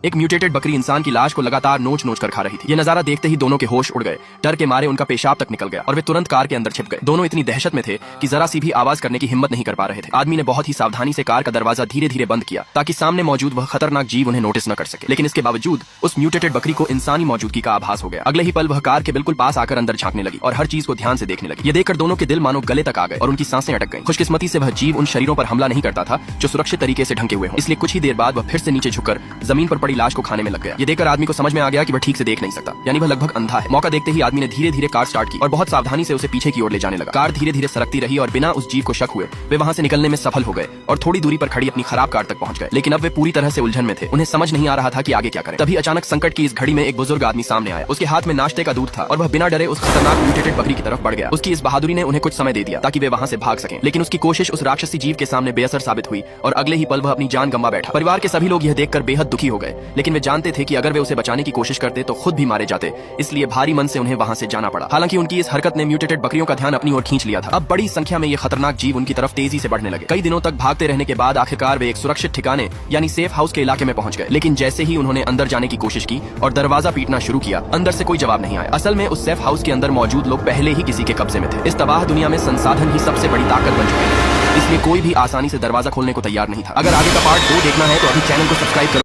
एक म्यूटेटेड बकरी इंसान की लाश को लगातार नोच नोच कर खा रही थी। ये नजारा देखते ही दोनों के होश उड़ गए। डर के मारे उनका पेशाब तक निकल गया और वे तुरंत कार के अंदर छिप गए। दोनों इतनी दहशत में थे कि जरा सी भी आवाज करने की हिम्मत नहीं कर पा रहे थे। आदमी ने बहुत ही सावधानी से कार का दरवाजा धीरे धीरे बंद किया ताकि सामने मौजूद वह खतरनाक जीव उन्हें नोटिस न कर सके। लेकिन इसके बावजूद उस म्यूटेटेड बकरी को इंसानी मौजूदगी का आभास हो गया। अगले ही पल वह कार के बिल्कुल पास आकर अंदर झांकने लगी और हर चीज को ध्यान से देखने लगी। ये देखकर दोनों के दिल मानो गले तक आ गए और उनकी सांसें अटक गईं। खुशकिस्मती से वह जीव उन शरीरों पर हमला नहीं करता था जो सुरक्षित तरीके से ढंके हुए हों। इसलिए कुछ ही देर बाद वह फिर से नीचे झुककर जमीन पर पड़ी लाश को खाने में लग गया। ये देखकर आदमी को समझ में आ गया कि वह ठीक से देख नहीं सकता, यानी वह लगभग अंधा है। मौका देखते ही आदमी ने धीरे धीरे कार स्टार्ट की और बहुत सावधानी से उसे पीछे की ओर ले जाने लगा। कार धीरे धीरे सरकती रही और बिना उस जीव को शक हुए वे वहां से निकलने में सफल हो गए और थोड़ी दूरी पर खड़ी अपनी खराब कार तक पहुंच गए। लेकिन अब वे पूरी तरह से उलझन में थे। उन्हें समझ नहीं आ रहा था कि आगे क्या करें। तभी अचानक संकट की इस घड़ी में एक बुजुर्ग आदमी सामने आया। उसके हाथ में नाश्ते का दूध था और वह बिना डरे उस खतरनाक म्यूटेटेड बकरी की तरफ बढ़ गया। उसकी इस बहादुरी ने उन्हें कुछ समय दे दिया ताकि वे वहां से भाग सकें। लेकिन उसकी कोशिश उस राक्षसी जीव के सामने बेअसर साबित हुई और अगले ही पल वह अपनी जान गंवा बैठा। परिवार के सभी लोग यह देखकर बेहद दुखी हो गए, लेकिन वे जानते थे कि अगर वे उसे बचाने की कोशिश करते तो खुद भी मारे जाते। इसलिए भारी मन से उन्हें वहां से जाना पड़ा। हालांकि उनकी इस हरकत ने म्यूटेटेड बकरियों का ध्यान अपनी ओर खींच लिया था। अब बड़ी संख्या में ये खतरनाक जीव उनकी तरफ तेजी से बढ़ने लगे। कई दिनों तक भागते रहने के बाद आखिरकार वे एक सुरक्षित ठिकाने यानी सेफ हाउस के इलाके में पहुंच गए। लेकिन जैसे ही उन्होंने अंदर जाने की कोशिश की और दरवाजा पीटना शुरू किया, अंदर से कोई जवाब नहीं आया। असल में उस सेफ हाउस के अंदर मौजूद लोग पहले ही किसी के कब्जे में थे। इस तबाह दुनिया में संसाधन ही सबसे बड़ी ताकत बन चुके हैं, इसलिए कोई भी आसानी से दरवाजा खोलने को तैयार नहीं था। अगर आगे का पार्ट 2 देखना है तो अभी चैनल को सब्सक्राइब करो।